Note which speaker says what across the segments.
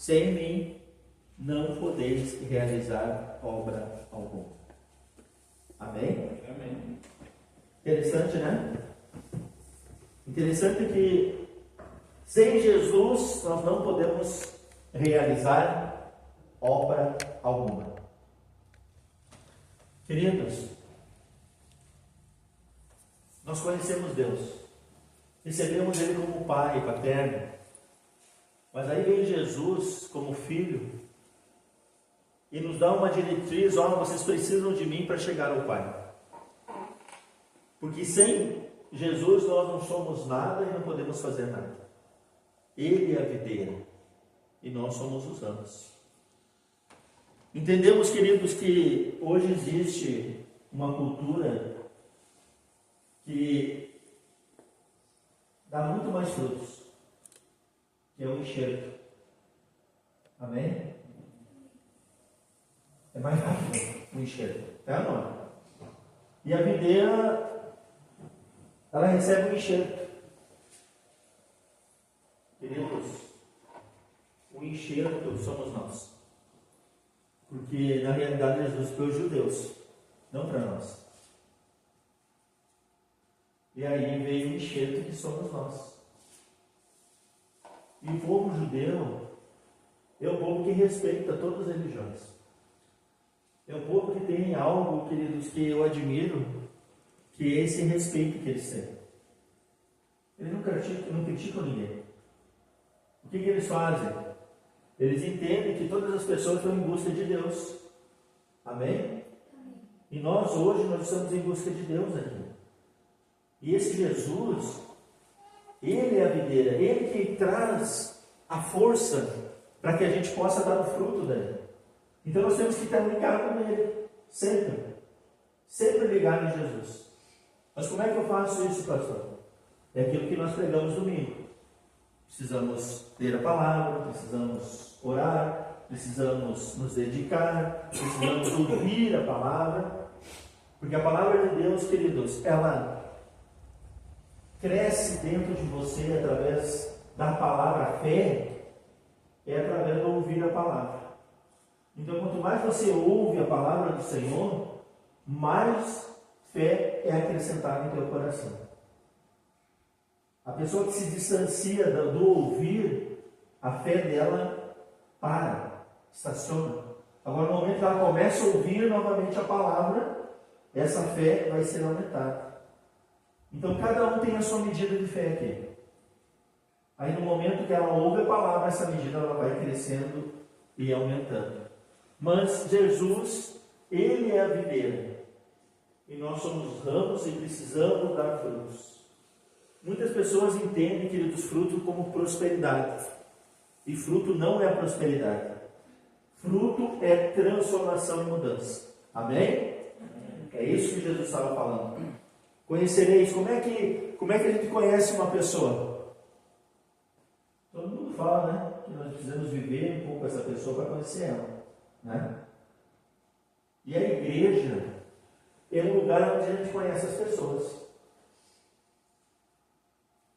Speaker 1: sem mim não podeis realizar obra alguma. Amém?
Speaker 2: Amém.
Speaker 1: Interessante, né? Interessante que sem Jesus nós não podemos realizar obra alguma. Queridos, nós conhecemos Deus, recebemos Ele como Pai paterno, mas aí vem Jesus como Filho e nos dá uma diretriz: ó, vocês precisam de mim para chegar ao Pai. Porque sem Jesus nós não somos nada e não podemos fazer nada. Ele é a videira e nós somos os ramos. Entendemos, queridos, que hoje existe uma cultura que dá muito mais frutos, que é o enxerto. Amém? É mais rápido o enxerto. É ou não? E a videira, ela recebe um enxerto. Queridos, o enxerto somos nós. Porque na realidade Jesus foi os judeus, não para nós. E aí veio o enxerto que somos nós. E o povo judeu é o povo que respeita todas as religiões. É o povo que tem algo, queridos, que eu admiro, que é esse respeito que eles têm. Eles não criticam ninguém. O que eles fazem? Eles entendem que todas as pessoas estão em busca de Deus. Amém? E nós hoje estamos em busca de Deus aqui. E esse Jesus, Ele é a videira, Ele que traz a força para que a gente possa dar o fruto dele. Então nós temos que estar ligados com Ele, sempre. Sempre ligado em Jesus. Mas como é que eu faço isso, pastor? É aquilo que nós pregamos domingo. Precisamos ler a palavra, precisamos orar, precisamos nos dedicar, precisamos ouvir a palavra. Porque a palavra de Deus, queridos, ela cresce dentro de você através da palavra fé, é através de ouvir a palavra. Então, quanto mais você ouve a palavra do Senhor, mais fé é acrescentada em teu coração. A pessoa que se distancia do ouvir, a fé dela para, estaciona. Agora, no momento que ela começa a ouvir novamente a palavra, essa fé vai ser aumentada. Então, cada um tem a sua medida de fé aqui. Aí, no momento que ela ouve a palavra, essa medida ela vai crescendo e aumentando. Mas Jesus, Ele é a videira. E nós somos ramos e precisamos dar frutos. Muitas pessoas entendem, queridos, fruto como prosperidade. E fruto não é prosperidade. Fruto é transformação e mudança. Amém? É isso que Jesus estava falando. Conhecereis. Como é que a gente conhece uma pessoa? Todo mundo fala, né? Que nós precisamos viver um pouco essa pessoa para conhecer ela. Né? E a igreja é um lugar onde a gente conhece as pessoas.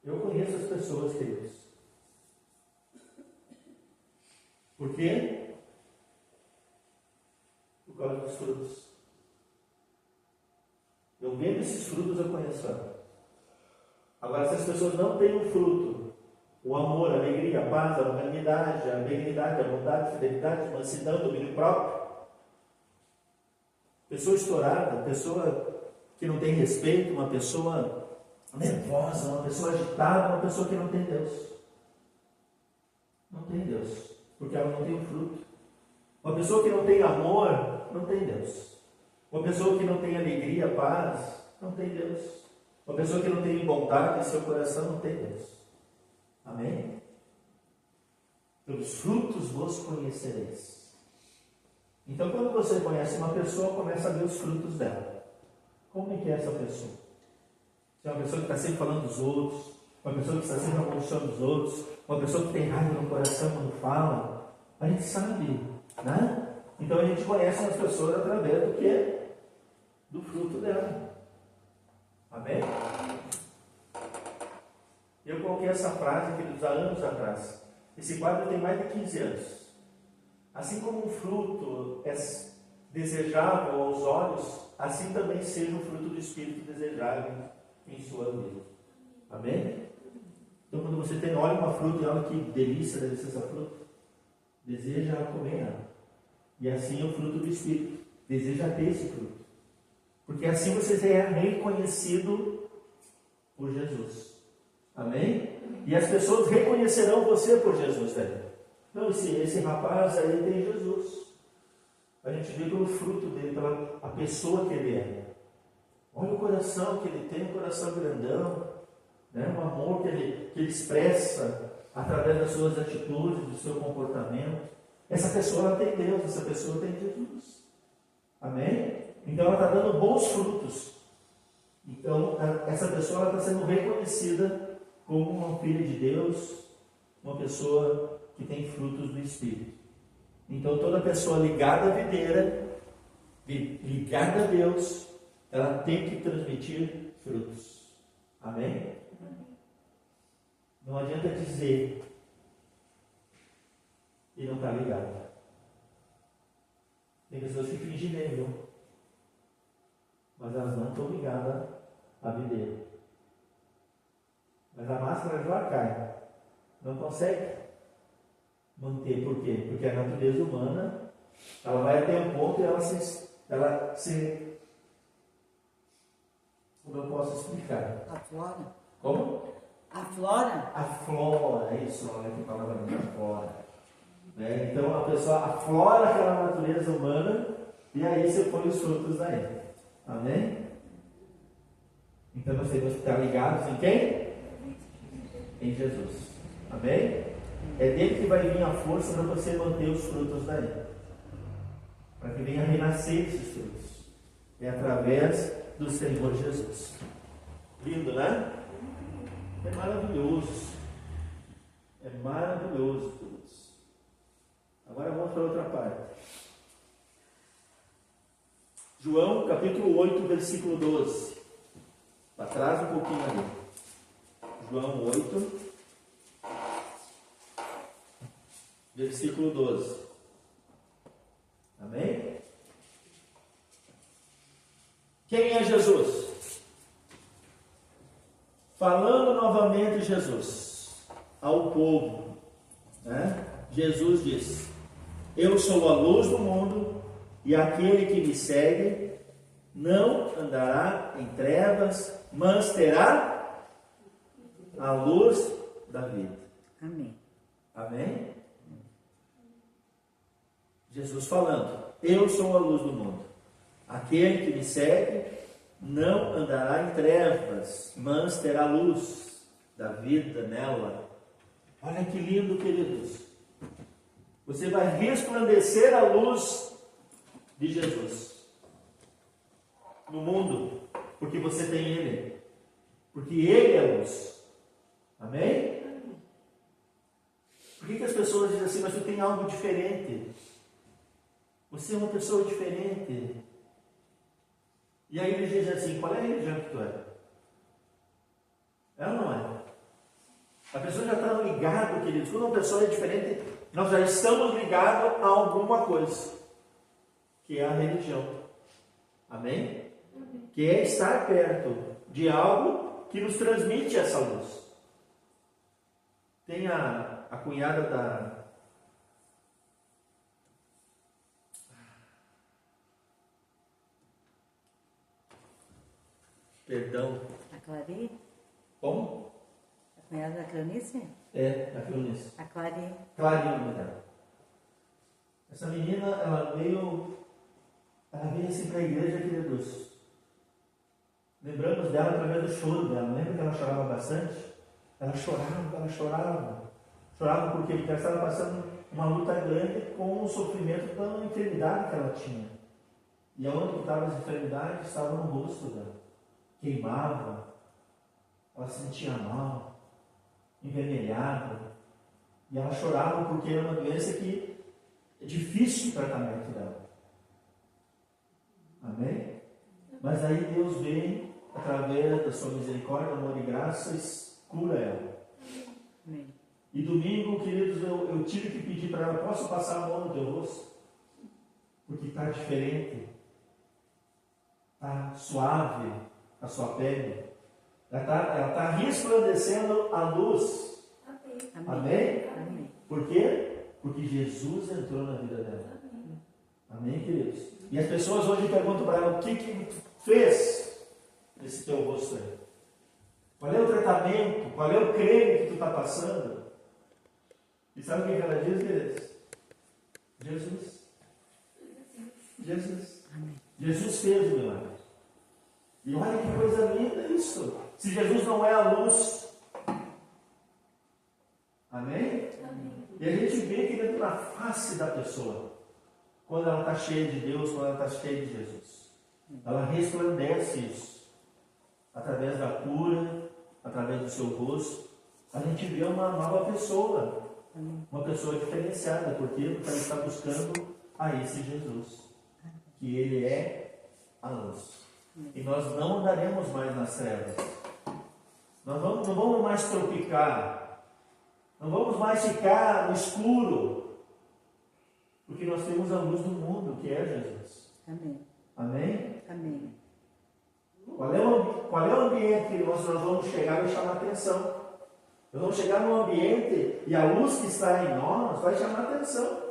Speaker 1: Eu conheço as pessoas, queridos. Por quê? Por causa dos frutos. Eu vendo esses frutos, eu conheço ela. Agora, se as pessoas não têm o fruto, o amor, a alegria, a paz, a longanimidade, a benignidade, a bondade, a fidelidade, a mansidão, o domínio próprio, pessoa estourada, pessoa que não tem respeito, uma pessoa nervosa, uma pessoa agitada, uma pessoa que não tem Deus. Não tem Deus, porque ela não tem o fruto. Uma pessoa que não tem amor, não tem Deus. Uma pessoa que não tem alegria, paz, não tem Deus. Uma pessoa que não tem bondade em seu coração, não tem Deus. Amém? Pelos frutos vos conhecereis. Então, quando você conhece uma pessoa, começa a ver os frutos dela. Como é que é essa pessoa? Se é uma pessoa que está sempre falando dos outros, uma pessoa que está sempre amaldiçoando os outros, uma pessoa que tem raiva no coração quando fala, a gente sabe, né? Então a gente conhece as pessoas através do quê? Do fruto dela. Amém? Eu coloquei essa frase, queridos, há anos atrás. Esse quadro tem mais de 15 anos. Assim como um fruto é desejável aos olhos, assim também seja o fruto do Espírito desejável em sua vida. Amém? Então, quando você olha uma fruta e olha que delícia deve ser essa fruta, deseja comer ela. E assim é o fruto do Espírito. Deseja ter esse fruto. Porque assim você será reconhecido por Jesus. Amém? E as pessoas reconhecerão você por Jesus também. Então, esse rapaz aí tem Jesus. A gente vê pelo fruto dele, pela a pessoa que ele é. Olha o coração que ele tem, um coração grandão, né? Um amor que ele expressa através das suas atitudes, do seu comportamento. Essa pessoa ela tem Deus, essa pessoa tem Jesus. Amém? Então ela está dando bons frutos. Então essa pessoa está sendo reconhecida como uma filha de Deus, uma pessoa que tem frutos do Espírito. Então toda pessoa ligada à videira, ligada a Deus, ela tem que transmitir frutos. Amém? Não adianta dizer e não estar ligado. Tem pessoas que fingem mesmo, mas elas não estão ligadas à videira. Mas a máscara já cai. Não consegue manter. Por quê? Porque a natureza humana, ela vai até um ponto e ela se como eu posso explicar?
Speaker 2: Aflora.
Speaker 1: Como?
Speaker 2: Aflora?
Speaker 1: Aflora, é isso, olha que palavra bonita, aflora. Né? Então a pessoa aflora aquela natureza humana e aí você põe os frutos daí. Amém? Então nós temos que estar ligados em quem? Em Jesus. Amém? É dele que vai vir a força para você manter os frutos daí. Para que venha renascer esses frutos. É através do Senhor Jesus. Lindo, né? É maravilhoso. É maravilhoso tudo isso. Agora vamos para outra parte. João capítulo 8, versículo 12. Para trás um pouquinho ali. João 8, versículo 12. Amém? Quem é Jesus? Falando novamente Jesus ao povo, né? Jesus diz: eu sou a luz do mundo, e aquele que me segue não andará em trevas, mas terá a luz da vida.
Speaker 2: Amém.
Speaker 1: Amém? Jesus falando: eu sou a luz do mundo. Aquele que me segue não andará em trevas, mas terá luz da vida nela. Olha que lindo, queridos. Você vai resplandecer a luz de Jesus no mundo, porque você tem Ele, porque Ele é a luz. Amém? Por que as pessoas dizem assim, mas tu tem algo diferente? Você é uma pessoa diferente. E aí eles dizem assim, qual é a religião que tu é? É ou não é? A pessoa já está ligada, queridos. Quando uma pessoa é diferente, nós já estamos ligados a alguma coisa, que é a religião. Amém? Que é estar perto de algo que nos transmite essa luz. Tem a cunhada da... Perdão.
Speaker 2: A Clarice?
Speaker 1: Como?
Speaker 2: A cunhada da Clarice?
Speaker 1: É, a Clarice.
Speaker 2: A Clarice.
Speaker 1: Clarinha, dela. Essa menina, ela veio assim para a igreja, queridos. Lembramos dela através do choro dela. Lembra que ela chorava bastante? Ela chorava. Chorava por quê? Porque ela estava passando uma luta grande com o sofrimento da enfermidade que ela tinha. E onde estavam as enfermidades? Estava no rosto dela. Queimava. Ela se sentia mal. Envermelhada. E ela chorava porque era uma doença que é difícil o tratamento dela. Amém? Mas aí Deus vem, através da sua misericórdia, amor e graça, e cura ela.
Speaker 2: Amém.
Speaker 1: E domingo, queridos, eu tive que pedir para ela, posso passar a mão no teu rosto? Porque está diferente. Está suave a sua pele. Ela está resplandecendo a luz.
Speaker 2: Amém.
Speaker 1: Amém?
Speaker 2: Amém.
Speaker 1: Por quê? Porque Jesus entrou na vida dela. Amém, queridos? E as pessoas hoje perguntam para ela, o que fez esse teu rosto aí? Qual é o tratamento? Qual é o creme que tu está passando? E sabe o que ela diz, queridos? Jesus. Jesus.
Speaker 2: Amém.
Speaker 1: Jesus fez o milagre. E olha que coisa linda isso. Se Jesus não é a luz. Amém? E a gente vê que dentro da face da pessoa, quando ela está cheia de Deus, quando ela está cheia de Jesus, ela resplandece isso. Através da cura, através do seu rosto, a gente vê uma nova pessoa. Uma pessoa diferenciada. Por quê? Porque ela está buscando a esse Jesus. Que Ele é a luz. E nós não andaremos mais nas trevas. Nós não vamos mais tropicar. Não vamos mais ficar no escuro. Porque nós temos a luz do mundo, que é Jesus.
Speaker 2: Amém.
Speaker 1: Amém?
Speaker 2: Amém.
Speaker 1: Qual é o ambiente que nós vamos chegar e chamar atenção? Nós vamos chegar num ambiente e a luz que está em nós vai chamar atenção.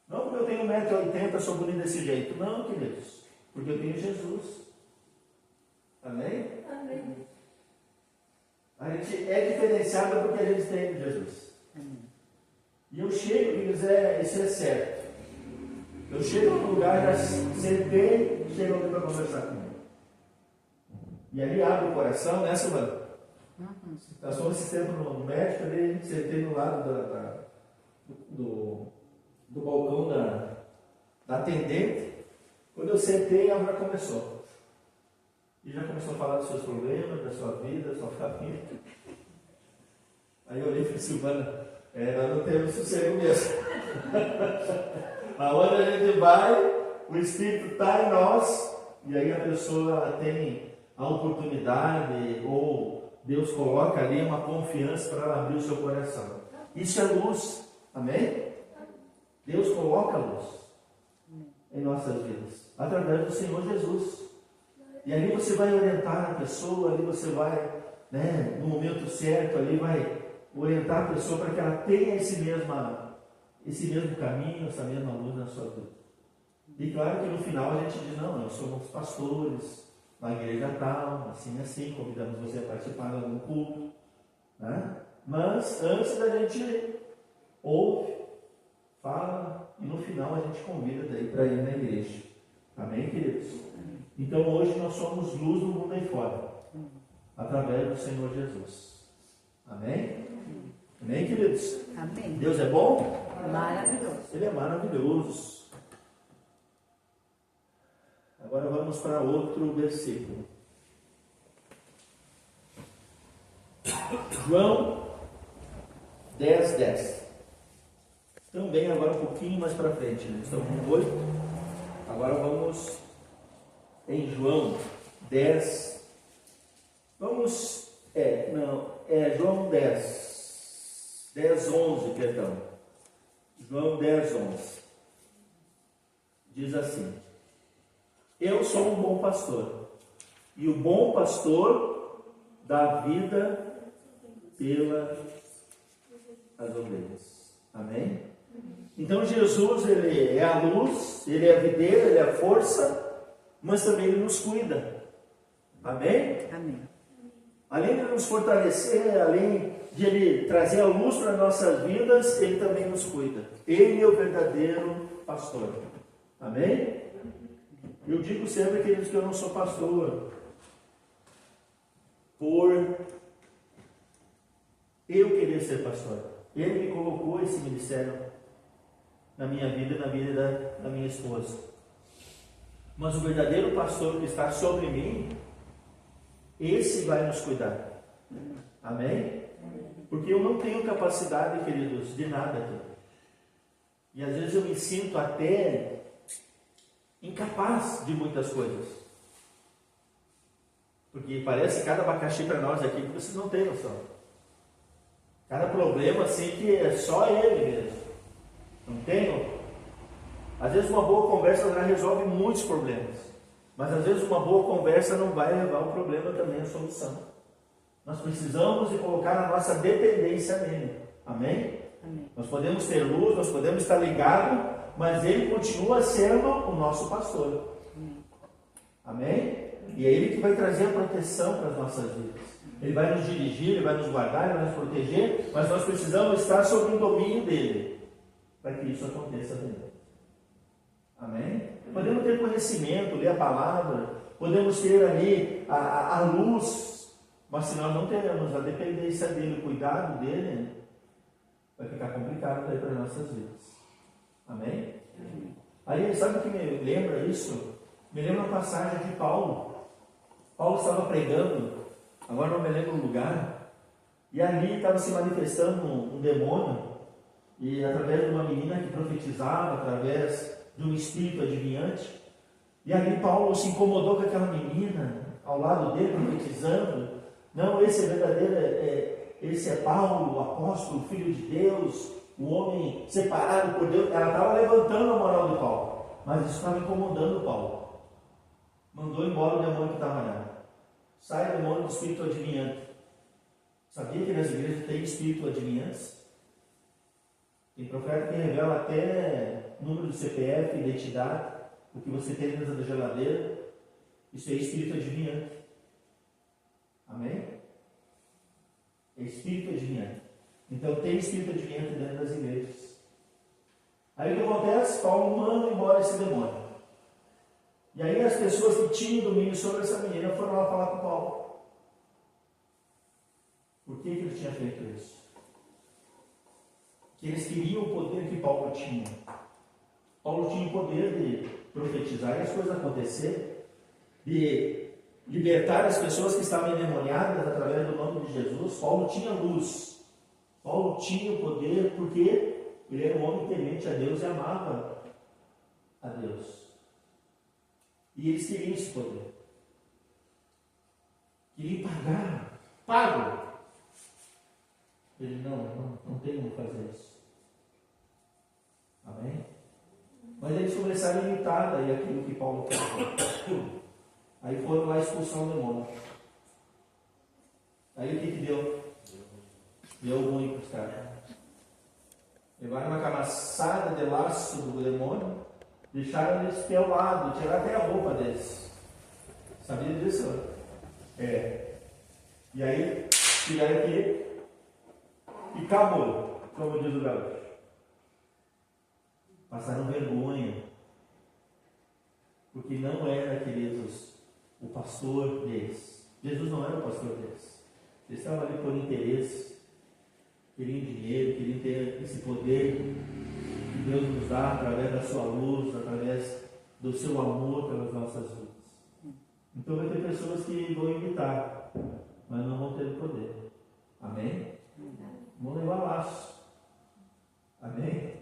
Speaker 1: Não porque eu tenho 1,80 m, sou bonito desse jeito. Não, queridos. Porque eu tenho Jesus. Amém?
Speaker 3: Amém.
Speaker 1: A gente é diferenciada porque a gente tem Jesus.
Speaker 2: Amém.
Speaker 1: E eu chego, queridos, isso é certo. Eu chego num lugar, já sentei, chego alguém para conversar comigo. E ali abre o coração, né, Silvana? Nós fomos esse tempo no médico, ali, sentei no lado do balcão da atendente. Quando eu sentei, ela já começou. E já começou a falar dos seus problemas, da sua vida, da sua família. Aí eu olhei e falei, Silvana, nós não temos sossego mesmo. Aonde a gente vai, o Espírito está em nós, e aí a pessoa tem a oportunidade, ou Deus coloca ali uma confiança para ela abrir o seu coração. Isso é luz, amém? Deus coloca luz em nossas vidas, através do Senhor Jesus. E ali você vai orientar a pessoa, ali você vai, no momento certo, ali vai orientar a pessoa para que ela tenha esse mesmo caminho, essa mesma luz na sua vida. E claro que no final a gente diz, não, nós somos pastores, na igreja tal, assim, convidamos você a participar de algum culto. Né? Mas antes da gente ouve, fala, e no final a gente convida daí para ir na igreja. Amém, queridos? Então hoje nós somos luz do mundo aí fora, através do Senhor Jesus. Amém? Amém, queridos?
Speaker 2: Amém.
Speaker 1: Deus é bom?
Speaker 2: Maravilhoso.
Speaker 1: Ele é maravilhoso. Agora vamos para outro versículo. João 10:10. Também agora um pouquinho mais para frente. Estamos com 8. Agora vamos em João 10. Vamos. João 10:11, perdão. João 10:11. Diz assim: Eu sou um bom pastor, e o bom pastor dá vida pelas ovelhas. Amém? Então Jesus, Ele é a luz, Ele é a videira, Ele é a força, mas também Ele nos cuida. Amém?
Speaker 2: Amém.
Speaker 1: Além de nos fortalecer, além de Ele trazer a luz para nossas vidas, Ele também nos cuida. Ele é o verdadeiro pastor. Amém? Eu digo sempre, queridos, que eu não sou pastor por eu querer ser pastor. Ele me colocou esse ministério na minha vida e na vida da minha esposa. Mas o verdadeiro pastor que está sobre mim, esse vai nos cuidar. Amém? Porque eu não tenho capacidade, queridos, de nada aqui. E às vezes eu me sinto até incapaz de muitas coisas. Porque parece cada abacaxi para nós aqui que vocês não têm noção. Cada problema assim que é só ele mesmo. Não tem? Às vezes uma boa conversa já resolve muitos problemas. Mas às vezes uma boa conversa não vai levar o problema também à solução. Nós precisamos de colocar a nossa dependência nele. Amém?
Speaker 2: Amém.
Speaker 1: Nós podemos ter luz, nós podemos estar ligados, mas ele continua sendo o nosso pastor. Amém? E é ele que vai trazer a proteção para as nossas vidas. Ele vai nos dirigir, ele vai nos guardar, ele vai nos proteger, mas nós precisamos estar sob o domínio dele, para que isso aconteça dentro. Amém? Podemos ter conhecimento, ler a palavra, podemos ter ali a luz, mas se nós não termos a dependência dele, o cuidado dele, vai ficar complicado para as nossas vidas. Amém? Aí, sabe o que me lembra isso? Me lembra uma passagem de Paulo. Paulo estava pregando, agora não me lembro o lugar, e ali estava se manifestando um demônio, e através de uma menina que profetizava, através de um espírito adivinhante, e ali Paulo se incomodou com aquela menina, ao lado dele, profetizando. Não, esse é verdadeiro, esse é Paulo, o apóstolo, filho de Deus, o homem separado por Deus. Ela estava levantando a moral de Paulo, mas isso estava incomodando Paulo. Mandou embora o demônio que estava nela. Sai demônio do espírito adivinhante. Sabia que nas igrejas tem espírito adivinhante? Tem profeta que revela até número de CPF, identidade, o que você tem dentro da geladeira. Isso é espírito adivinhante. Amém? É espírito adivinhante. Então tem espírito adivinhante dentro das igrejas. Aí o que acontece? Paulo manda embora esse demônio. E aí as pessoas que tinham domínio sobre essa menina foram lá falar com Paulo. Por que ele tinha feito isso? Que eles queriam o poder que Paulo tinha. Paulo tinha o poder de profetizar e as coisas acontecer, de libertar as pessoas que estavam endemoniadas através do nome de Jesus. Paulo tinha luz. Paulo tinha o poder porque ele era um homem temente a Deus e amava a Deus. E eles queriam esse poder. Queriam pagar. Pago. Ele não tem como fazer isso. Amém? Mas eles começaram a imitar daí aquilo que Paulo fez. Aí foram lá expulsar o demônio. Aí o que deu? Deu ruim para os caras. Levaram uma camaçada de laço do demônio, deixaram eles pelados, tiraram até a roupa deles. Sabia disso? E aí, tiraram aqui e acabou, como diz o gaúcho. Passaram vergonha, porque não era, queridos, o pastor deles. Jesus não era o pastor deles. Eles estavam ali por interesse, queriam dinheiro, queriam ter esse poder que Deus nos dá através da sua luz, através do seu amor pelas nossas vidas. Então vai ter pessoas que vão imitar, mas não vão ter o poder. Amém? Vão levar laço. Amém?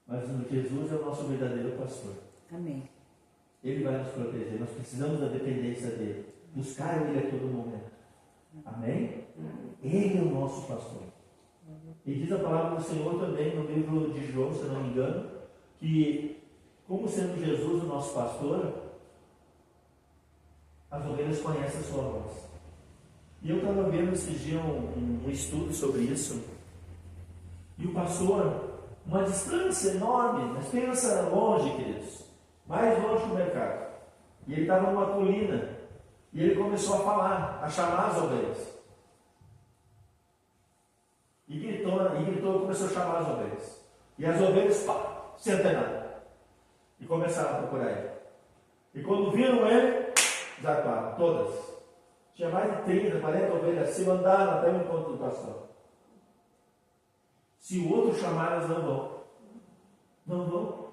Speaker 1: Mas Jesus é o nosso verdadeiro pastor.
Speaker 2: Amém.
Speaker 1: Ele vai nos proteger. Nós precisamos da dependência dele. Buscar ele a todo momento. Amém? Ele é o nosso pastor. E diz a palavra do Senhor também no livro de João, se não me engano, que como sendo Jesus o nosso pastor, as ovelhas conhecem a sua voz. E eu estava vendo esses dias um estudo sobre isso. E o pastor, uma distância enorme, mas pensa longe, queridos, mais longe que o mercado. E ele estava numa colina, e ele começou a falar, a chamar as ovelhas. E gritou, começou a chamar as ovelhas. E as ovelhas, se antenaram. E começaram a procurar ele. E quando viram ele, zarparam, todas. Tinha mais de 30, 40 ovelhas, se mandaram até o encontro do pastor. Se o outro chamar, elas não vão. Não vão.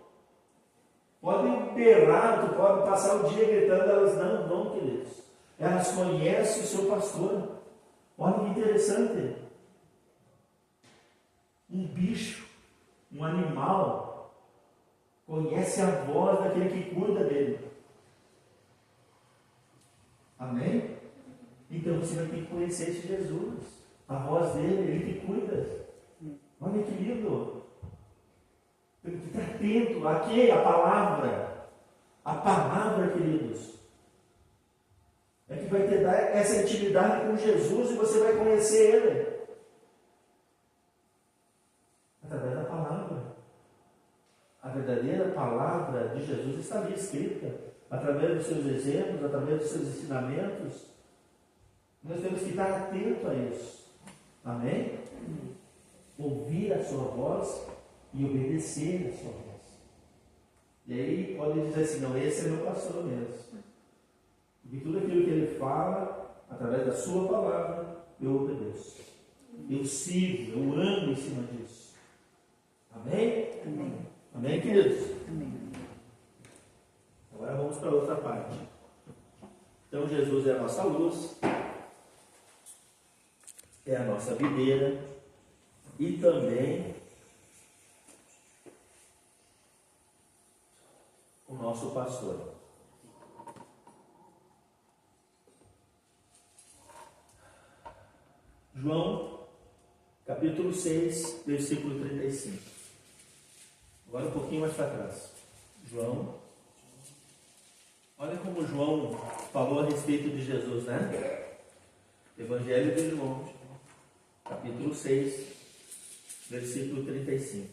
Speaker 1: Podem berrar, tu pode passar o dia gritando, elas não vão, queridos. Elas conhecem o seu pastor. Olha que interessante. Um bicho, um animal, conhece a voz daquele que cuida dele. Amém? Então você vai ter que conhecer esse Jesus. A voz dele, ele que cuida. Olha que lindo. Tem que ficar atento. Aqui a palavra. A palavra, queridos. É que vai te dar essa intimidade com Jesus e você vai conhecer Ele. Através da palavra. A verdadeira palavra de Jesus está ali escrita. Através dos seus exemplos, através dos seus ensinamentos. Nós temos que estar atentos a isso. Amém? Ouvir a sua voz e obedecer a sua voz. E aí pode dizer assim, não, esse é meu pastor mesmo. E tudo aquilo que ele fala, através da sua palavra, eu obedeço. Eu sigo, eu ando em cima disso. Amém?
Speaker 2: Amém.
Speaker 1: Amém, queridos?
Speaker 2: Amém.
Speaker 1: Agora vamos para outra parte. Então Jesus é a nossa luz, é a nossa videira e também o nosso pastor. João, capítulo 6, versículo 35. Agora um pouquinho mais para trás. João. Olha como João falou a respeito de Jesus, né? Evangelho de João, capítulo 6, versículo 35.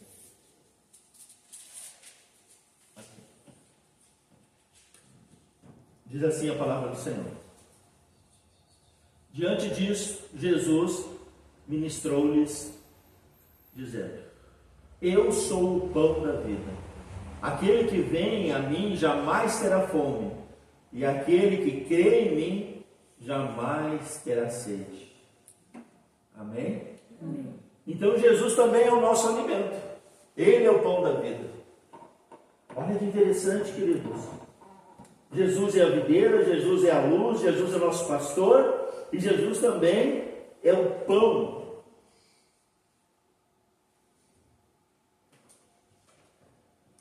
Speaker 1: Diz assim a palavra do Senhor. Diante disso, Jesus ministrou-lhes, dizendo: Eu sou o pão da vida. Aquele que vem a mim jamais terá fome, e aquele que crê em mim jamais terá sede. Amém?
Speaker 2: Amém.
Speaker 1: Então Jesus também é o nosso alimento. Ele é o pão da vida. Olha que interessante, queridos. Jesus é a videira, Jesus é a luz, Jesus é o nosso pastor, e Jesus também é o pão.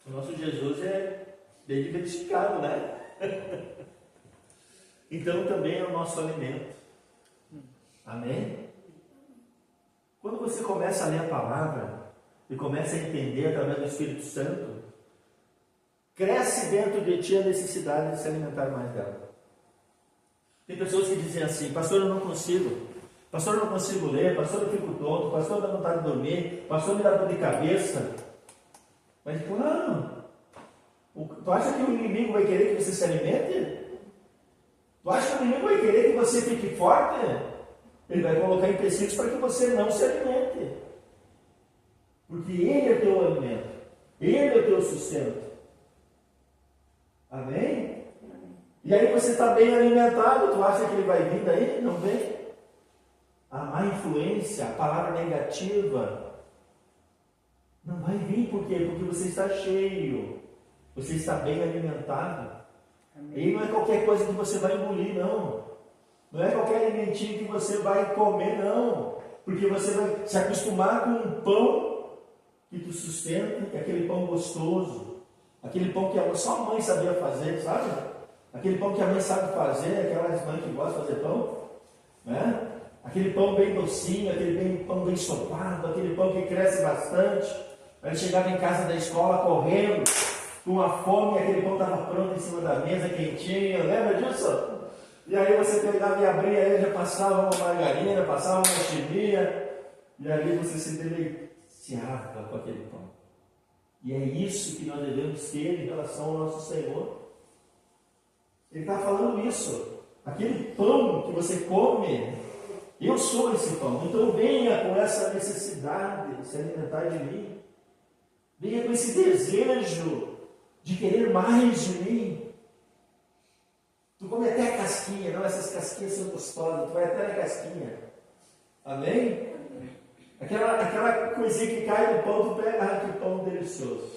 Speaker 1: O nosso Jesus é bem diversificado, né? Então também é o nosso alimento. Amém? Quando você começa a ler a palavra e começa a entender através do Espírito Santo, cresce dentro de ti a necessidade de se alimentar mais dela. Tem pessoas que dizem assim: pastor, eu não consigo. Pastor, eu não consigo ler. Pastor, eu fico tonto. Pastor, dá vontade de dormir. Pastor, me dá dor de cabeça. Mas claro, tu acha que o inimigo vai querer que você se alimente? Tu acha que o inimigo vai querer que você fique forte? Ele vai colocar empecilhos para que você não se alimente. Porque Ele é teu alimento. Ele é teu sustento. Amém? E aí você está bem alimentado. Tu acha que ele vai vir daí? Não vem. A má influência, a palavra negativa, não vai vir. Por quê? Porque você está cheio. Você está bem alimentado. E não é qualquer coisa que você vai engolir, não. Não é qualquer alimentinho que você vai comer, não. Porque você vai se acostumar com um pão que tu sustenta, que é aquele pão gostoso. Aquele pão que só a mãe sabia fazer, sabe? Aquele pão que a mãe sabe fazer, aquelas mães que gostam de fazer pão, né? Aquele pão bem docinho, pão bem ensopado, aquele pão que cresce bastante. Aí chegava em casa da escola correndo, com a fome, e aquele pão estava pronto em cima da mesa, quentinho, lembra disso? E aí você pegava e abria ele, já passava uma margarina, passava uma chimia, e ali você se deliciava com aquele pão. E é isso que nós devemos ter em relação ao nosso Senhor. Ele está falando isso. Aquele pão que você come, eu sou esse pão. Então venha com essa necessidade de se alimentar de mim. Venha com esse desejo de querer mais de mim. Tu come até a casquinha, não, essas casquinhas são gostosas, tu vai até na casquinha. Amém? Aquela coisinha que cai no pão, tu pega, que pão delicioso.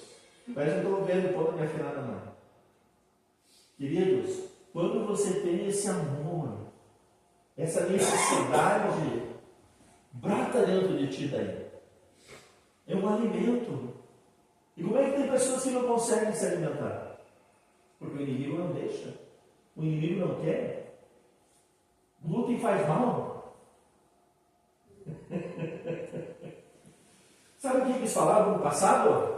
Speaker 1: Mas eu estou vendo o pão da minha filhada mãe. Queridos, quando você tem esse amor, essa necessidade, brota dentro de ti daí. É um alimento. E como é que tem pessoas que não conseguem se alimentar? Porque o inimigo não deixa. O inimigo não quer. Glúten faz mal. Sabe o que eles falavam no passado?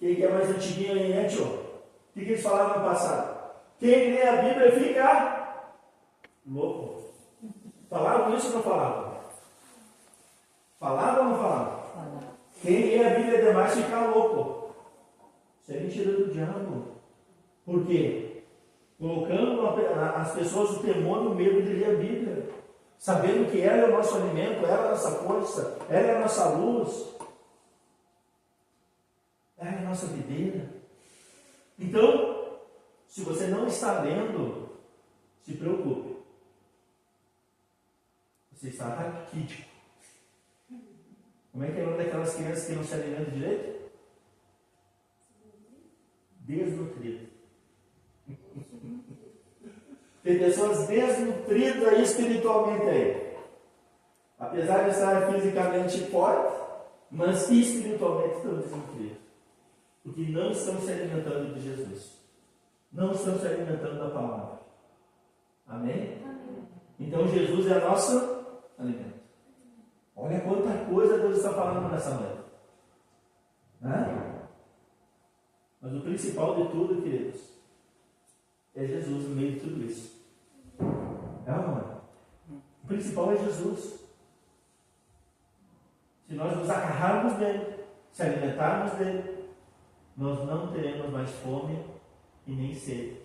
Speaker 1: Quem é mais antiguinho aí, né, tio? O que eles falavam no passado? Quem lê a Bíblia fica louco. Falavam isso ou não falavam? Falavam ou não falavam? Quem lê a Bíblia demais fica louco. Isso é mentira do diabo. Por quê? Colocando as pessoas o temor e o medo de ler a Bíblia. Sabendo que ela é o nosso alimento, ela é a nossa força, ela é a nossa luz. Ela é a nossa videira. Então, se você não está lendo, se preocupe. Você está raquítico. Como é que é o nome daquelas crianças que não se alimentam direito? Desnutrido. Tem pessoas desnutridas espiritualmente aí. Apesar de estar fisicamente forte, mas espiritualmente estão desnutridos. Porque não estão se alimentando de Jesus. Não estão se alimentando da palavra. Amém? Amém. Então Jesus é a nossa alimento. Olha quanta coisa Deus está falando nessa noite. Mas o principal de tudo, queridos, é Jesus no meio de tudo isso. É ou não é? O principal é Jesus. Se nós nos agarrarmos dele, se alimentarmos dele, nós não teremos mais fome e nem sede.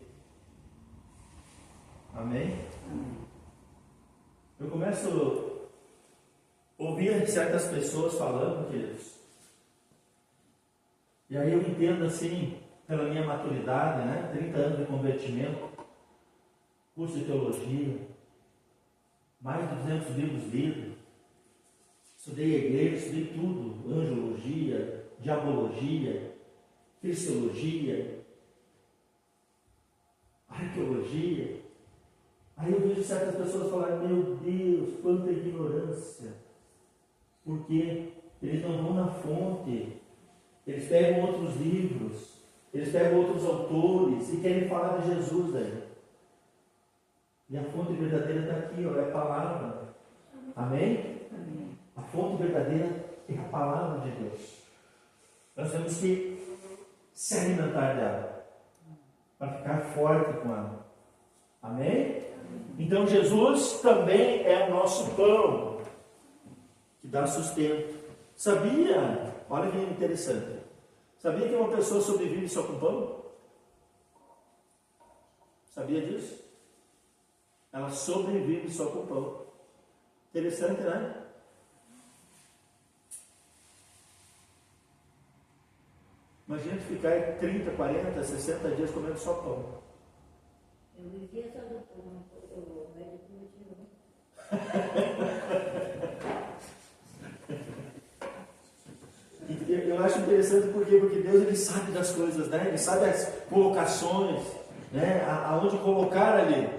Speaker 1: Amém? Eu começo a ouvir certas pessoas falando, queridos, e aí eu entendo assim, pela minha maturidade, 30 anos de convertimento, curso de teologia, mais de 200 livros lidos, estudei igreja, estudei tudo, angiologia, diabologia, cristologia, arqueologia. Aí eu vejo certas pessoas falarem, meu Deus, quanta ignorância, porque eles não vão na fonte, eles pegam outros livros, eles pegam outros autores e querem falar de Jesus daí. E a fonte verdadeira está aqui, é a palavra. Amém? Amém? A fonte verdadeira é a palavra de Deus. Nós temos que se alimentar dela, para ficar forte com ela. Amém? Então Jesus também é o nosso pão, que dá sustento. Sabia? Olha que interessante. Sabia que uma pessoa sobrevive só com pão? Sabia disso? Ela sobrevive só com pão. Interessante, né? Imagina ficar 30, 40, 60 dias comendo só pão.
Speaker 3: Eu vivia só do pão, o médico me tirou.
Speaker 1: Eu acho interessante porque Deus ele sabe das coisas, Ele sabe as colocações, aonde colocar ali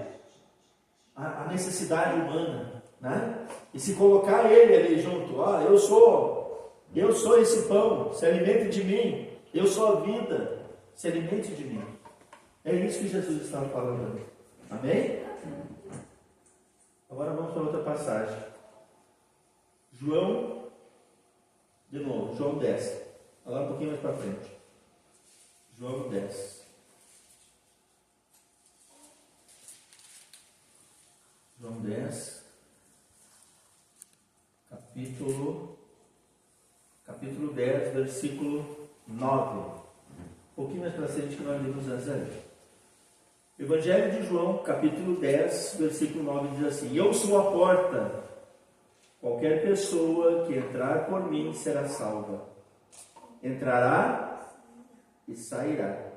Speaker 1: a necessidade humana, E se colocar Ele ali junto, eu sou esse pão, se alimente de mim, eu sou a vida, se alimente de mim. É isso que Jesus estava falando. Amém? Agora vamos para outra passagem. João 10. Olha lá um pouquinho mais para frente. João 10. João 10. Capítulo 10, versículo 9. Um pouquinho mais para frente que nós lemos antes ali. Evangelho de João, capítulo 10, versículo 9 diz assim: Eu sou a porta. Qualquer pessoa que entrar por mim será salva. Entrará e sairá,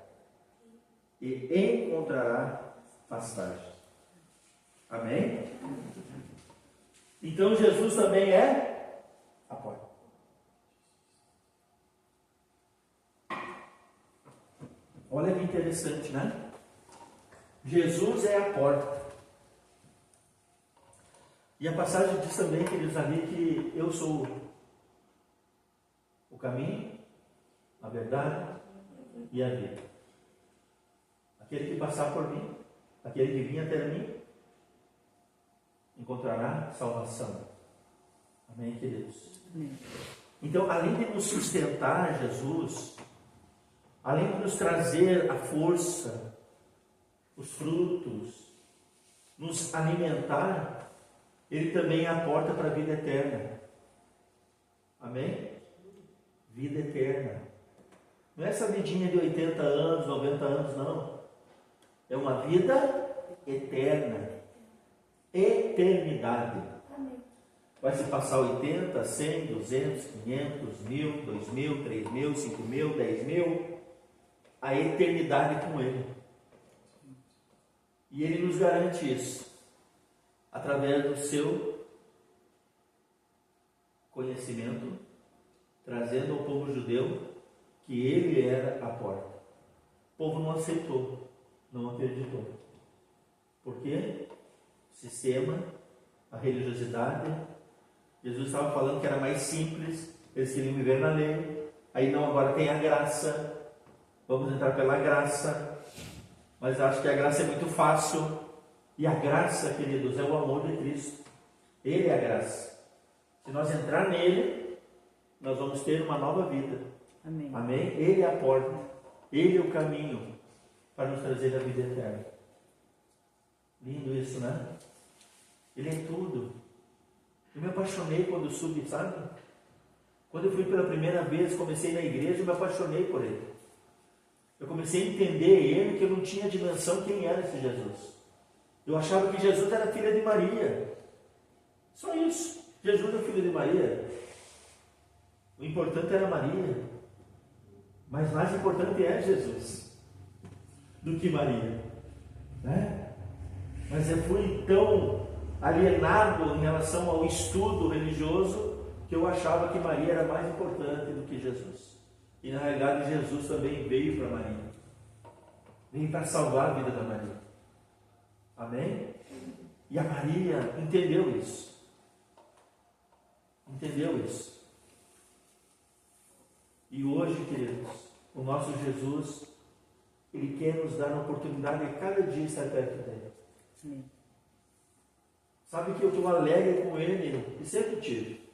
Speaker 1: e encontrará pastagem. Amém? Então Jesus também é a porta. Olha que interessante, né? Jesus é a porta. E a passagem diz também, queridos amigos, que eu sou o caminho, a verdade e a vida. Aquele que passar por mim, aquele que vir até mim, encontrará salvação. Amém, queridos? Amém. Então, além de nos sustentar, Jesus, além de nos trazer a força, os frutos, nos alimentar, Ele também é a porta para a vida eterna. Amém? Vida eterna. Não é essa vidinha de 80 anos, 90 anos, não. É uma vida eterna. Eternidade. Vai se passar 80, 100, 200, 500, 1000, 2000, 3000, 5000, 10.000. A eternidade com Ele. E Ele nos garante isso. Através do seu conhecimento, trazendo ao povo judeu que Ele era a porta. O povo não aceitou, não acreditou. Por quê? O sistema, a religiosidade. Jesus estava falando que era mais simples, eles queriam viver na lei. Aí não, agora tem a graça. Vamos entrar pela graça. Mas acho que a graça é muito fácil. E a graça, queridos, é o amor de Cristo. Ele é a graça. Se nós entrar nele, nós vamos ter uma nova vida.
Speaker 2: Amém.
Speaker 1: Amém? Ele é a porta. Ele é o caminho para nos trazer a vida eterna. Lindo isso, né? Ele é tudo. Eu me apaixonei quando subi, sabe? Quando eu fui pela primeira vez, comecei na igreja, eu me apaixonei por ele. Eu comecei a entender ele, que eu não tinha dimensão quem era esse Jesus. Eu achava que Jesus era filho de Maria. Só isso. Jesus é filho de Maria. O importante era Maria. Mas mais importante é Jesus do que Maria. Né? Mas eu fui tão alienado em relação ao estudo religioso que eu achava que Maria era mais importante do que Jesus. E na realidade Jesus também veio para Maria. Veio para salvar a vida da Maria. Amém? E a Maria entendeu isso. Entendeu isso. E hoje, queridos, o nosso Jesus, Ele quer nos dar a oportunidade de cada dia estar perto dEle.
Speaker 2: Sim.
Speaker 1: Sabe que eu estou alegre com Ele, e sempre tive.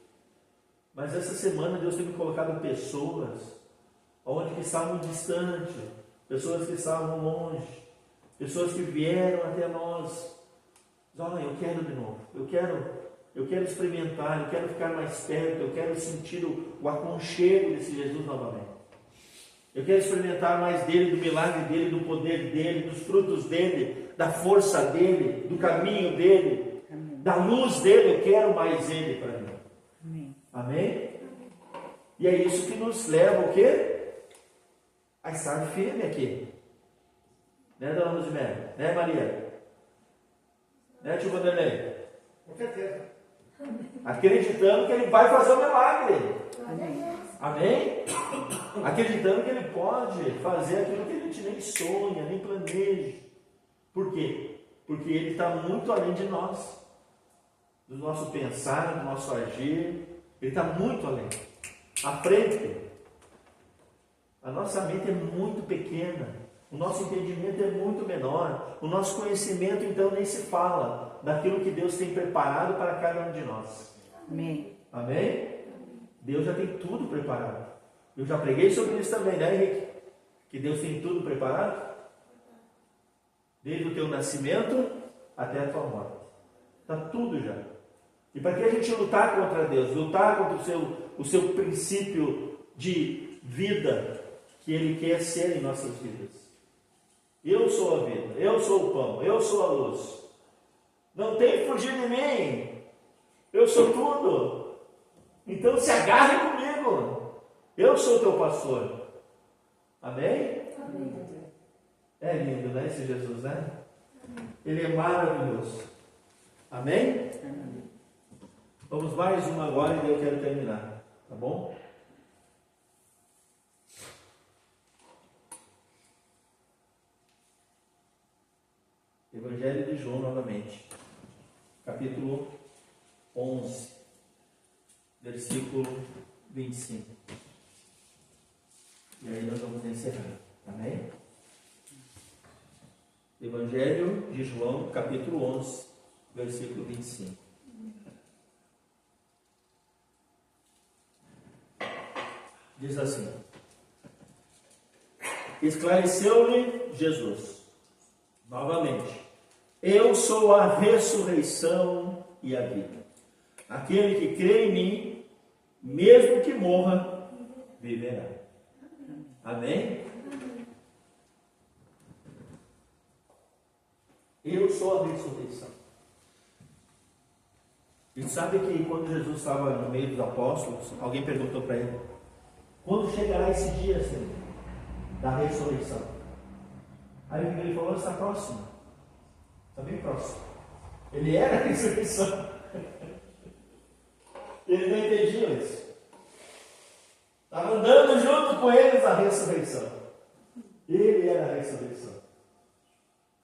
Speaker 1: Mas essa semana Deus tem me colocado pessoas onde que estavam distantes, pessoas que estavam longe, pessoas que vieram até nós. Olha, eu quero de novo, eu quero experimentar, eu quero ficar mais perto, eu quero sentir o aconchego desse Jesus novamente. Eu quero experimentar mais dele, do milagre dele, do poder dele, dos frutos dele, da força dele, do caminho dele,
Speaker 2: Amém.
Speaker 1: da luz dele. Eu quero mais ele para mim.
Speaker 2: Amém.
Speaker 1: Amém? E é isso que nos leva o quê? A estar firme aqui. Né, dona Rosemary? Né, Maria? Né, tio Vanderlei?
Speaker 4: Com certeza.
Speaker 1: Acreditando que Ele vai fazer o milagre.
Speaker 2: Amém.
Speaker 1: Amém? Acreditando que Ele pode fazer aquilo que a gente nem sonha, nem planeja. Por quê? Porque Ele está muito além de nós. Do nosso pensar, do nosso agir. Ele está muito além. À frente. A nossa mente é muito pequena. O nosso entendimento é muito menor. O nosso conhecimento, então, nem se fala daquilo que Deus tem preparado para cada um de nós.
Speaker 2: Amém.
Speaker 1: Amém? Deus já tem tudo preparado. Eu já preguei sobre isso também, né, Henrique? Que Deus tem tudo preparado. Desde o teu nascimento até a tua morte. Está tudo já. E para que a gente lutar contra Deus? Lutar contra o seu princípio de vida que Ele quer ser em nossas vidas. Eu sou a vida, eu sou o pão, eu sou a luz. Não tem que fugir de mim. Eu sou tudo. Então se agarre comigo. Eu sou o teu pastor. Amém?
Speaker 3: Amém.
Speaker 1: É lindo, né, esse Jesus, né? Ele é maravilhoso. Amém?
Speaker 2: Amém.
Speaker 1: Vamos mais uma agora e eu quero terminar. Tá bom? Evangelho de João novamente. Capítulo 11. Versículo 25. E aí nós vamos encerrar. Amém? Evangelho de João, capítulo 11, versículo 25. Diz assim: esclareceu-lhe Jesus, novamente: eu sou a ressurreição e a vida. Aquele que crê em mim, mesmo que morra, viverá. Amém? Eu sou a ressurreição. E sabe que quando Jesus estava no meio dos apóstolos, alguém perguntou para ele: quando chegará esse dia, Senhor, da ressurreição? Aí ele falou: está próximo. Está bem próximo. Ele era a ressurreição. Eles não entendiam isso. Estava andando junto com eles a ressurreição. Ele era a ressurreição.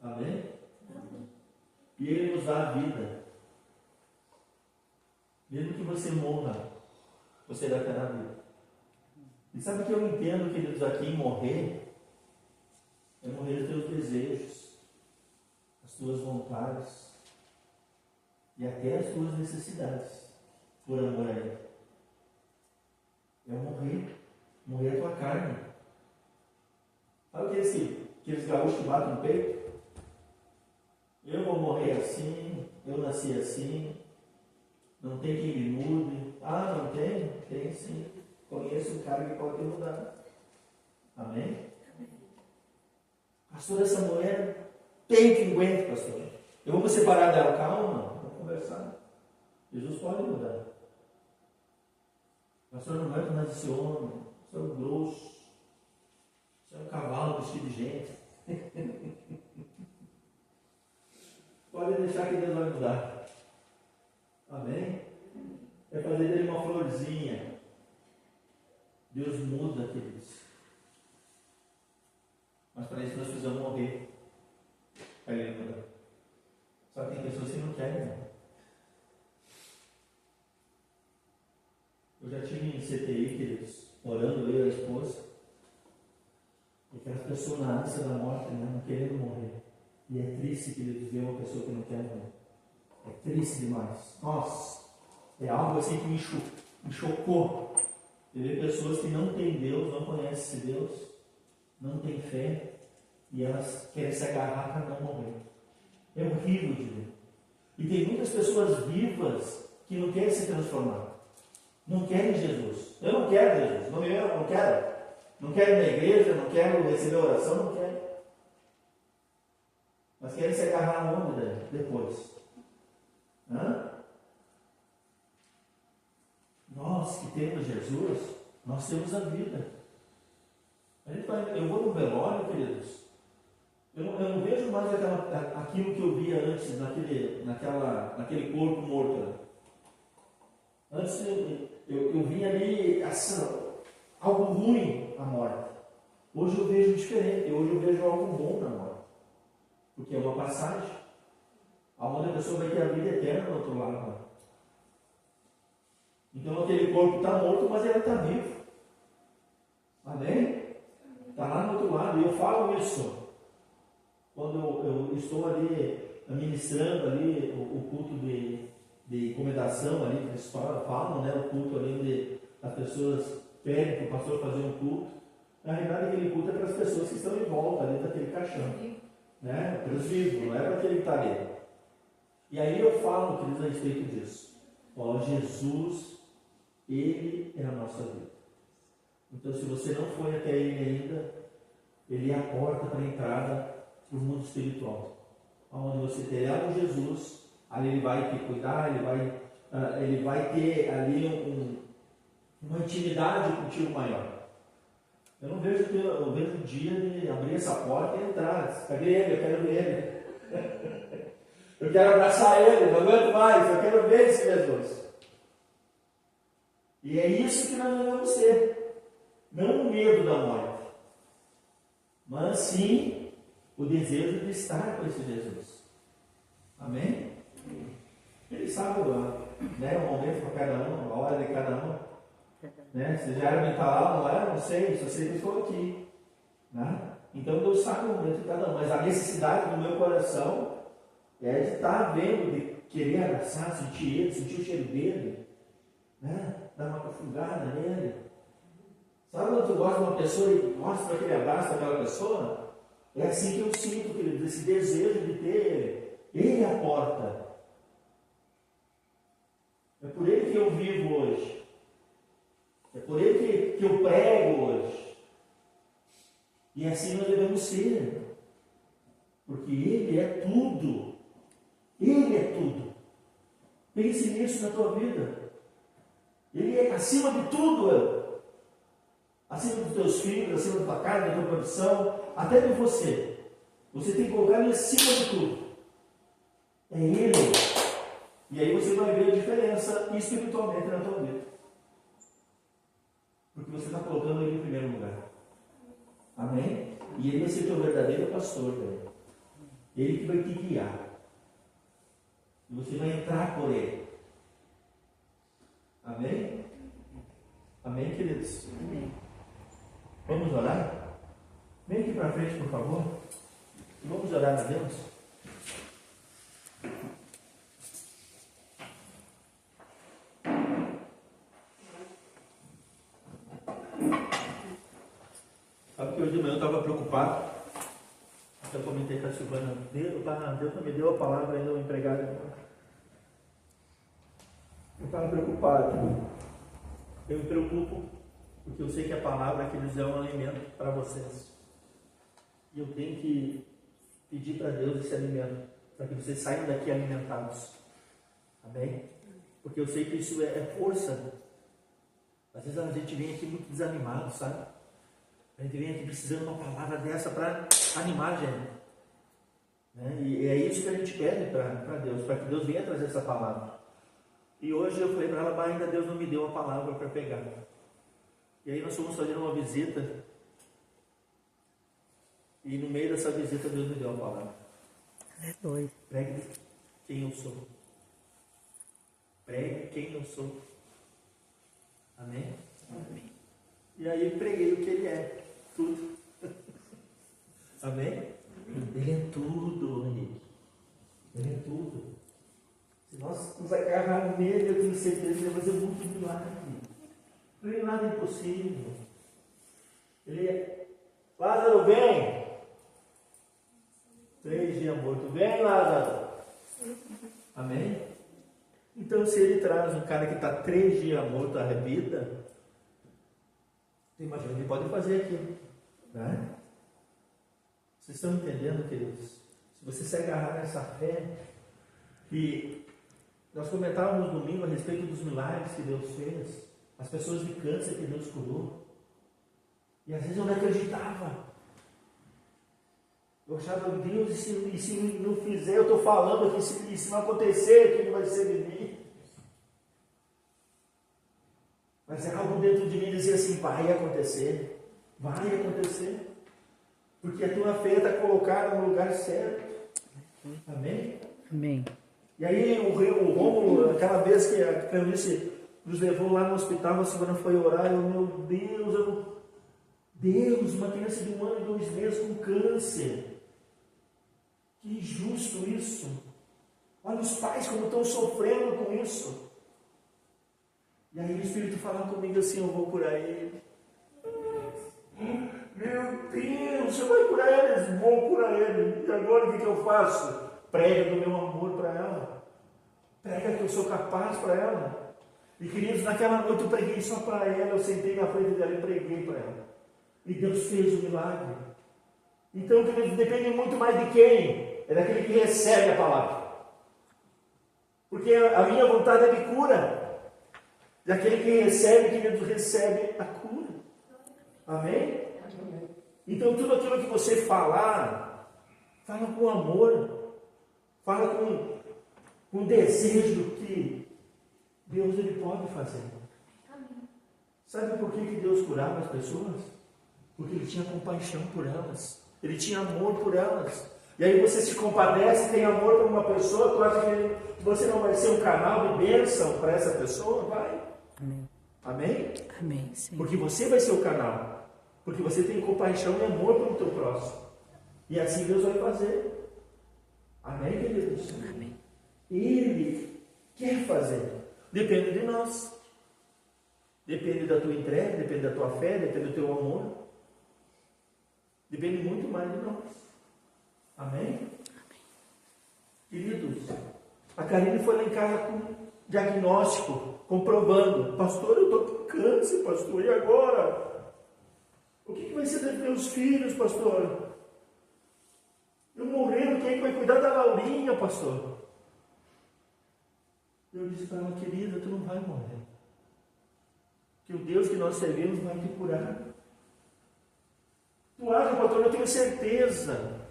Speaker 1: Amém? E Ele nos dá a vida. Mesmo que você morra, você vai ter a vida. E sabe o que eu entendo, queridos, aqui em morrer? É morrer os teus desejos, as tuas vontades e até as tuas necessidades, por amor a Ele. É morrer a tua carne. Sabe aqueles gaúchos que batem no peito? Eu vou morrer assim, eu nasci assim, não tem quem me mude. Ah, não tem? Tem sim. Conheço um cara que pode mudar. Amém? Pastor, essa mulher tem que aguentar, pastor. Eu vou me separar dela, calma, vamos conversar. Jesus pode mudar. Pastor, não aguento mais esse homem, você é um grosso, você é um cavalo vestido de gente. Pode deixar que Deus vai mudar. Amém? É fazer dele uma florzinha. Deus muda, queridos. Mas para isso nós precisamos morrer. Para Ele mudar. Só que tem pessoas que não querem, não. Eu já tive em CTI, queridos, orando eu e a esposa. E aquelas pessoas na ânsia da morte, né, não querendo morrer. E é triste, queridos, ver uma pessoa que não quer morrer. É triste demais. Nossa, é algo assim que me chocou. Eu ver pessoas que não têm Deus, não conhecem esse Deus, não têm fé, e elas querem se agarrar para não morrer. É horrível de ver. E tem muitas pessoas vivas que não querem se transformar. Não querem Jesus. Eu não quero Jesus. Não quero. Não quero ir na igreja, não quero receber oração, não quero. Mas querem se agarrar no nome dele depois. Nós que temos Jesus, nós temos a vida. Eu vou no velório, queridos. Eu não vejo mais aquilo que eu via antes, naquele corpo morto. Antes eu via ali algo ruim na morte. Hoje eu vejo diferente. Hoje eu vejo algo bom na morte. Porque é uma passagem. Aonde a pessoa vai ter a vida eterna do outro lado. Então aquele corpo está morto, mas ele está vivo. Amém? Está lá no outro lado. E eu falo isso quando eu estou ali ministrando ali o culto de encomendação ali, que a história falam, né? O culto ali onde as pessoas pedem para o pastor fazer um culto. Na realidade, aquele culto é para as pessoas que estão em volta ali daquele caixão, né? Para os vivos, não é para aquele que está ali. E aí eu falo, queridos, a respeito disso. Jesus, Ele é a nossa vida. Então, se você não foi até Ele ainda, Ele é a porta para a entrada para o mundo espiritual. Onde você terá o Jesus, ali Ele vai te cuidar, Ele vai ter ali uma intimidade contigo maior. Eu vejo o dia de abrir essa porta e entrar. Cadê Ele? Eu quero ver Ele. Eu quero abraçar Ele, não aguento mais, eu quero ver esse Jesus. E é isso que nós devemos ter. Não o medo da morte, mas sim o desejo de estar com esse Jesus. Amém? Ele sabe o momento para cada um, a hora de cada um. Né? Se já era mental, não era, não sei, só sei que estou aqui. Né? Então Deus sabe o momento de cada um, mas a necessidade do meu coração é de estar vendo, de querer abraçar, sentir Ele, sentir o cheiro dele, né? Dar uma fungada nele. Sabe quando tu gosta de uma pessoa e mostra aquele abraço daquela pessoa? É assim que eu sinto, querido, esse desejo de ter ele. Ele é a porta. É por ele que eu vivo hoje. É por ele que eu prego hoje. E assim nós devemos ser. Porque ele é tudo. Ele é tudo. Pense nisso na tua vida. Ele é acima de tudo. Acima dos teus filhos, acima da tua casa, da tua profissão, até de você. Você tem que colocar ele acima de tudo. É ele. E aí você vai ver a diferença espiritualmente na tua vida. Porque você está colocando ele em primeiro lugar. Amém? E ele vai ser teu verdadeiro pastor, velho. Ele que vai te guiar. E você vai entrar por ele. Amém? Amém, queridos?
Speaker 2: Amém.
Speaker 1: Vamos orar? Vem aqui para frente, por favor. Vamos orar a Deus. Sabe que hoje de manhã eu estava preocupado. Eu comentei com a Silvana. Deus não me deu a palavra ainda, o empregado. Eu estava preocupado. Eu me preocupo porque eu sei que a palavra que eles é um alimento para vocês. E eu tenho que pedir para Deus esse alimento, para que vocês saiam daqui alimentados. Amém? Porque eu sei que isso é força. Às vezes a gente vem aqui muito desanimado, sabe? A gente vem aqui precisando de uma palavra dessa para animar a gente. Né? E é isso que a gente pede para Deus, para que Deus venha trazer essa palavra. E hoje eu falei para ela, mas ainda Deus não me deu a palavra para pegar. E aí nós fomos fazer uma visita. E no meio dessa visita Deus me deu a palavra.
Speaker 2: Aleluia.
Speaker 1: Pregue quem eu sou. Pregue quem eu sou. Amém?
Speaker 2: Amém.
Speaker 1: E aí eu preguei o que ele é. Tudo. Amém? Ele é tudo, Henrique. Ele é tudo. Se nós nos agarrarmos nele, eu tenho certeza que ele vai fazer muito milagre. Não é nada impossível. Ele é. Lázaro, vem! 3 dias morto. Vem, Lázaro! Amém? Então, se ele traz um cara que está 3 dias morto à vida, imagina, ele pode fazer aquilo. Né? Vocês estão entendendo, queridos? Se você se agarrar nessa fé, e nós comentávamos domingo a respeito dos milagres que Deus fez, as pessoas de câncer que Deus curou, e às vezes eu não acreditava. Eu achava, Deus, e se não fizer, eu estou falando aqui, se não acontecer, o que vai ser de mim? Mas algo dentro de mim dizia assim, vai acontecer, porque a tua fé está colocada no lugar certo. Amém?
Speaker 2: Amém.
Speaker 1: E aí o Rômulo, aquela vez que a Cleonice nos levou lá no hospital, a Silvana foi orar, meu Deus, uma criança de 1 ano e 2 meses com câncer. Que injusto isso. Olha os pais como estão sofrendo com isso. E aí o Espírito falando comigo assim, eu vou curar ele. Meu Deus, você vai curar eles? Vou curar ele. E agora o que eu faço? Prega do meu amor para ela. Prega que eu sou capaz para ela. E queridos, naquela noite eu preguei só para ela. Eu sentei na frente dela e preguei para ela. E Deus fez o milagre. Então, queridos, depende muito mais de quem? É daquele que recebe a palavra. Porque a minha vontade é de cura. Daquele que recebe, queridos, recebe a cura. Amém? Então, tudo aquilo que você falar, fala com amor. Fala com desejo do que Deus ele pode fazer. Sabe por que Deus curava as pessoas? Porque Ele tinha compaixão por elas. Ele tinha amor por elas. E aí você se compadece, tem amor por uma pessoa, tu acha que você não vai ser um canal de bênção para essa pessoa? Vai.
Speaker 2: Amém.
Speaker 1: Amém?
Speaker 2: Amém, sim.
Speaker 1: Porque você vai ser o canal. Porque você tem compaixão e amor pelo teu próximo. E assim Deus vai fazer. Amém, queridos?
Speaker 2: Amém.
Speaker 1: Ele quer fazer. Depende de nós. Depende da tua entrega, depende da tua fé, depende do teu amor. Depende muito mais de nós. Amém? Queridos, a Karine foi lá em casa com diagnóstico, comprovando. Pastor, eu estou com câncer, pastor, e agora? O que vai ser dos meus filhos, pastor? Eu morrendo, quem é que vai cuidar da Laurinha, pastor? Eu disse para ela, querida, tu não vai morrer. Que o Deus que nós servimos vai te curar. Tu acha, pastor, eu tenho certeza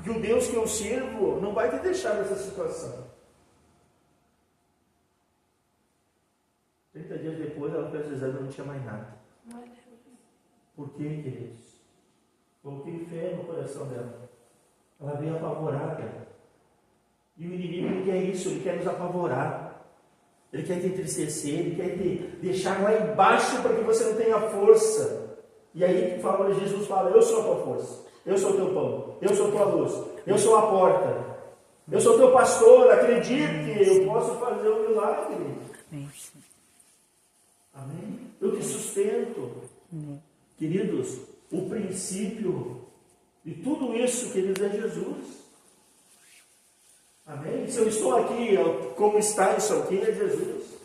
Speaker 1: que o Deus que eu sirvo não vai te deixar nessa situação. 30 dias depois, ela fez o exame e não tinha mais nada. Por quê, queridos? Coloquei fé no coração dela. Ela veio apavorada. E o inimigo, ele quer isso, ele quer nos apavorar. Ele quer te entristecer, ele quer te deixar lá embaixo para que você não tenha força. E aí Jesus fala, eu sou a tua força, eu sou o teu pão, eu sou a tua luz, eu sou a porta, eu sou o teu pastor, acredite, eu posso fazer um milagre.
Speaker 2: Amém.
Speaker 1: Amém? Eu te sustento.
Speaker 2: Amém.
Speaker 1: Queridos, o princípio de tudo isso, queridos, é Jesus. Amém? Se eu estou aqui, como está isso aqui, é Jesus.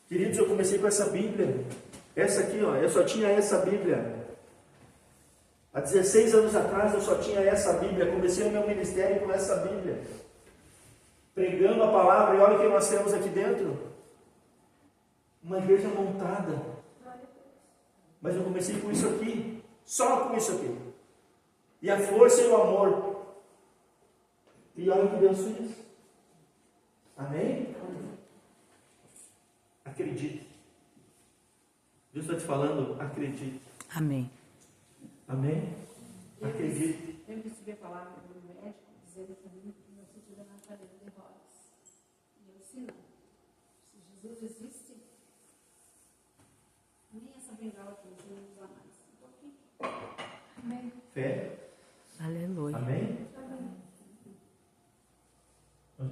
Speaker 1: Queridos, eu comecei com essa Bíblia. Essa aqui, ó, eu só tinha essa Bíblia. Há 16 anos atrás eu só tinha essa Bíblia. Comecei o meu ministério com essa Bíblia. Pregando a palavra, e olha o que nós temos aqui dentro. Uma igreja montada. Mas eu comecei com isso aqui. Só com isso aqui. E a força e o amor. E olha o que Deus fez. Amém? Acredite. Deus está te falando, acredite.
Speaker 2: Amém.
Speaker 1: Amém? Acredite.
Speaker 3: Eu recebi a palavra do médico dizendo para mim que meu futuro é na cadeira de rodas. E eu disse, não. Se Jesus existe, nem essa bengala que você não usa mais. Um pouquinho. Amém.
Speaker 1: Fé.
Speaker 2: Aleluia.
Speaker 1: Amém?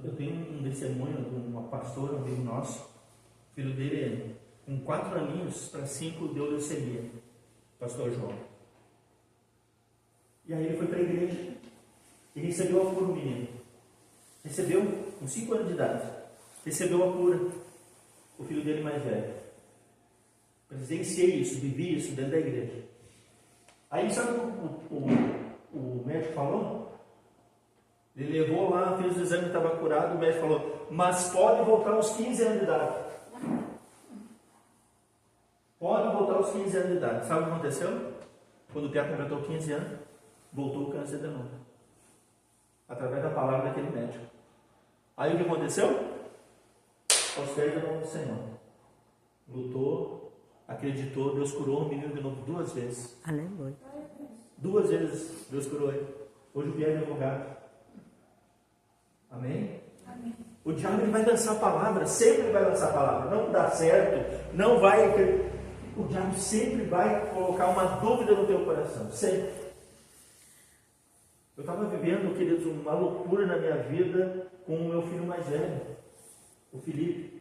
Speaker 1: Eu tenho um testemunho de uma pastora, um amigo nosso. O filho dele, com 4 aninhos para 5, deu leucemia. Pastor João. E aí ele foi para a igreja e recebeu a cura, o menino. Recebeu, com 5 anos de idade, recebeu a cura. O filho dele mais velho. Presenciei isso, vivi isso dentro da igreja. Aí sabe o o médico falou? Ele levou lá, fez o exame, estava curado. O médico falou, mas pode voltar aos 15 anos de idade. Pode voltar aos 15 anos de idade. Sabe o que aconteceu? Quando o Pia completou 15 anos, voltou o câncer de novo. Através da palavra daquele médico. Aí o que aconteceu? Aos pés da mão do Senhor. Lutou, acreditou, Deus curou o menino de novo 2 vezes.
Speaker 2: Aleluia.
Speaker 1: 2 vezes Deus curou ele. Hoje o Pia é advogado. Amém?
Speaker 3: Amém.
Speaker 1: O diabo ele vai lançar a palavra, sempre vai lançar a palavra. Não dá certo, não vai. O diabo sempre vai colocar uma dúvida no teu coração. Sempre. Eu estava vivendo, queridos, uma loucura na minha vida com o meu filho mais velho, o Felipe.